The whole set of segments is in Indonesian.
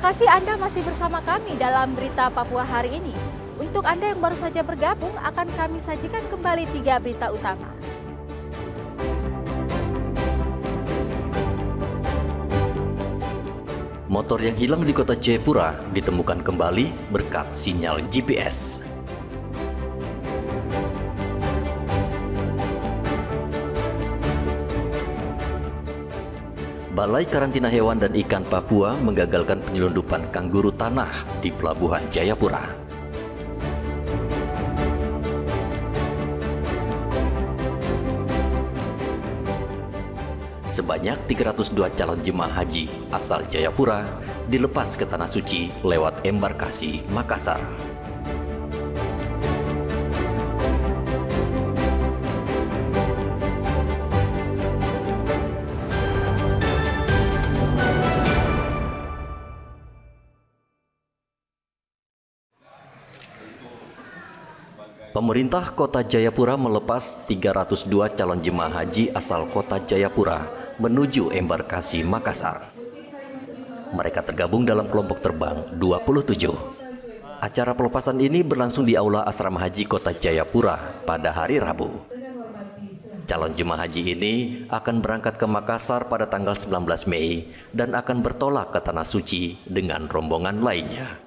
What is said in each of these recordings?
kasih Anda masih bersama kami dalam Berita Papua hari ini. Untuk Anda yang baru saja bergabung, akan kami sajikan kembali 3 berita utama. Motor yang hilang di kota Jayapura ditemukan kembali berkat sinyal GPS. Balai Karantina Hewan dan Ikan Papua menggagalkan penyelundupan kanguru tanah di Pelabuhan Jayapura. Sebanyak 302 calon jemaah haji asal Jayapura dilepas ke Tanah Suci lewat embarkasi Makassar. Pemerintah Kota Jayapura melepas 302 calon jemaah haji asal Kota Jayapura menuju embarkasi Makassar. Mereka tergabung dalam kelompok terbang 27. Acara pelepasan ini berlangsung di Aula Asrama Haji Kota Jayapura pada hari Rabu. Calon jemaah haji ini akan berangkat ke Makassar pada tanggal 19 Mei dan akan bertolak ke Tanah Suci dengan rombongan lainnya.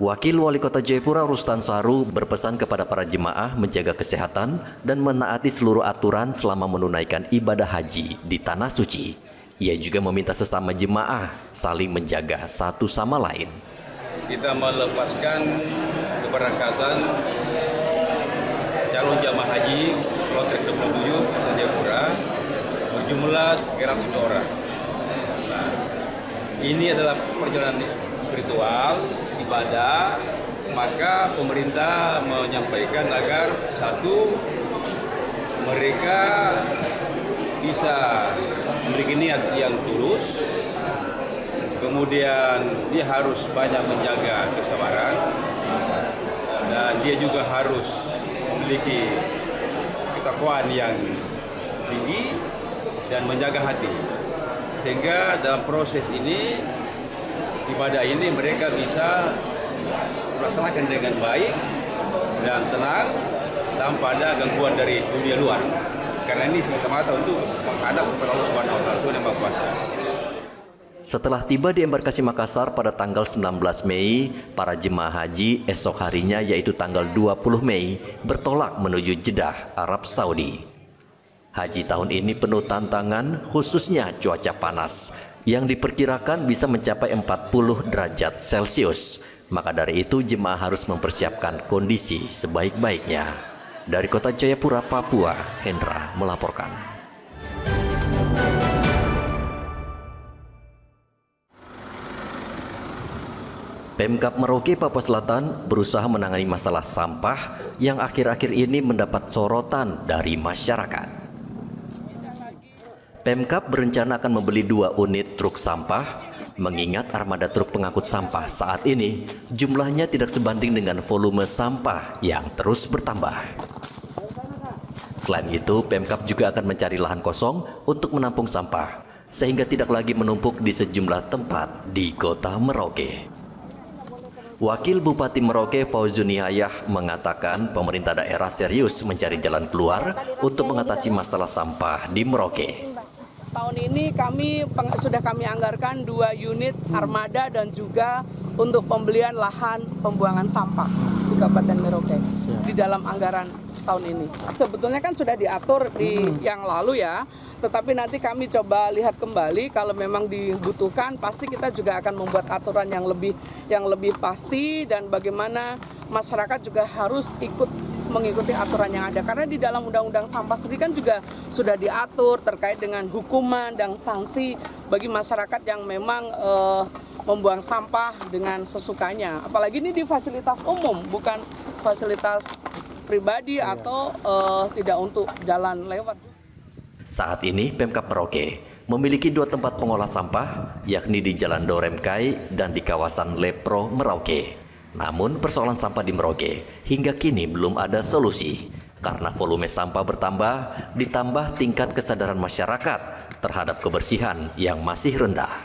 Wakil Wali Kota Jayapura Rustan Saru berpesan kepada para jemaah menjaga kesehatan dan menaati seluruh aturan selama menunaikan ibadah haji di Tanah Suci. Ia juga meminta sesama jemaah saling menjaga satu sama lain. Kita melepaskan keberangkatan calon jemaah haji kloter 27 Kota Jayapura berjumlah 302 orang. Nah, ini adalah perjalanan spiritual ibadah, maka pemerintah menyampaikan agar satu, mereka bisa memiliki niat yang tulus, kemudian dia harus banyak menjaga kesabaran, dan dia juga harus memiliki ketakwaan yang tinggi dan menjaga hati, sehingga dalam proses ini ibadah ini mereka bisa melaksanakan dengan baik dan tenang tanpa ada gangguan dari dunia luar. Karena ini semata-mata untuk menghadap kepada Allah Subhanahu wa Ta'ala, Tuhan yang Maha Kuasa. Setelah tiba di embarkasi Makassar pada tanggal 19 Mei, para jemaah haji esok harinya yaitu tanggal 20 Mei bertolak menuju Jeddah, Arab Saudi. Haji tahun ini penuh tantangan, khususnya cuaca panas yang diperkirakan bisa mencapai 40 derajat Celcius. Maka dari itu jemaah harus mempersiapkan kondisi sebaik-baiknya. Dari Kota Jayapura, Papua, Hendra melaporkan. Pemkab Merauke, Papua Selatan berusaha menangani masalah sampah yang akhir-akhir ini mendapat sorotan dari masyarakat. Pemkab berencana akan membeli 2 unit truk sampah, mengingat armada truk pengangkut sampah saat ini jumlahnya tidak sebanding dengan volume sampah yang terus bertambah. Selain itu, Pemkab juga akan mencari lahan kosong untuk menampung sampah, sehingga tidak lagi menumpuk di sejumlah tempat di Kota Merauke. Wakil Bupati Merauke Fauzuniyah mengatakan pemerintah daerah serius mencari jalan keluar untuk mengatasi masalah sampah di Merauke. Tahun ini sudah kami anggarkan 2 unit armada dan juga untuk pembelian lahan pembuangan sampah di Kabupaten Merauke di dalam anggaran tahun ini. Sebetulnya kan sudah diatur di yang lalu ya, tetapi nanti kami coba lihat kembali kalau memang dibutuhkan, pasti kita juga akan membuat aturan yang lebih pasti dan bagaimana masyarakat juga harus mengikuti aturan yang ada, karena di dalam undang-undang sampah sendiri kan juga sudah diatur terkait dengan hukuman dan sanksi bagi masyarakat yang memang membuang sampah dengan sesukanya. Apalagi ini di fasilitas umum, bukan fasilitas pribadi atau tidak untuk jalan lewat. Saat ini Pemkab Merauke memiliki 2 tempat pengolah sampah, yakni di Jalan Doremkai dan di kawasan Lepro Merauke. Namun persoalan sampah di Merauke hingga kini belum ada solusi karena volume sampah bertambah ditambah tingkat kesadaran masyarakat terhadap kebersihan yang masih rendah.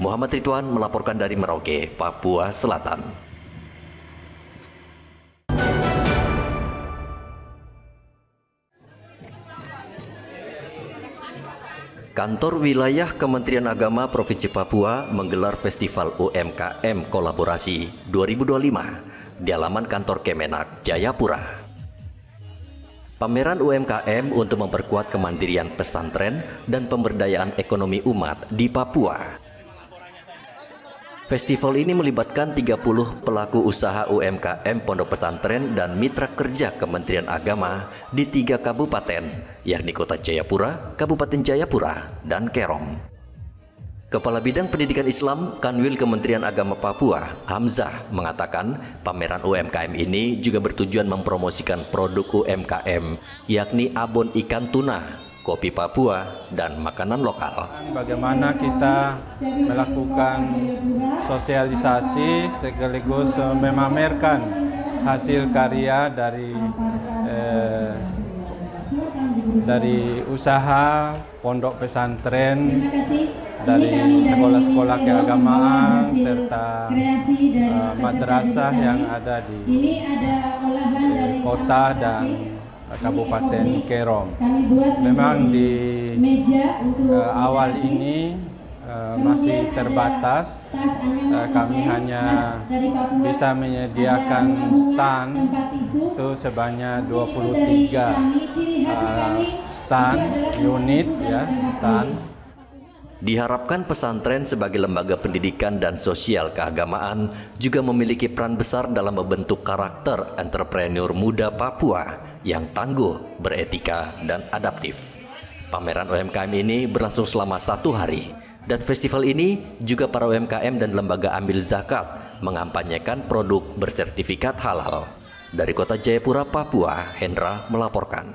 Muhammad Ridwan melaporkan dari Merauke, Papua Selatan. Kantor Wilayah Kementerian Agama Provinsi Papua menggelar Festival UMKM Kolaborasi 2025 di halaman kantor Kemenak, Jayapura. Pameran UMKM untuk memperkuat kemandirian pesantren dan pemberdayaan ekonomi umat di Papua. Festival ini melibatkan 30 pelaku usaha UMKM pondok pesantren dan mitra kerja Kementerian Agama di 3 kabupaten, yakni Kota Jayapura, Kabupaten Jayapura, dan Kerom. Kepala Bidang Pendidikan Islam Kanwil Kementerian Agama Papua, Hamzah, mengatakan pameran UMKM ini juga bertujuan mempromosikan produk UMKM, yakni abon ikan tuna, kopi Papua, dan makanan lokal. Bagaimana kita melakukan sosialisasi sekaligus memamerkan hasil karya dari usaha pondok pesantren, dari sekolah-sekolah keagamaan serta madrasah yang ada di kota dan Kabupaten Kerom. Memang di awal ini masih terbatas. Kami hanya bisa menyediakan stand itu sebanyak 23 stand unit ya, stand. Diharapkan pesantren sebagai lembaga pendidikan dan sosial keagamaan juga memiliki peran besar dalam membentuk karakter entrepreneur muda Papua yang tangguh, beretika, dan adaptif. Pameran UMKM ini berlangsung selama 1 hari, dan festival ini juga para UMKM dan lembaga ambil zakat mengampanyekan produk bersertifikat halal. Dari Kota Jayapura, Papua, Hendra melaporkan.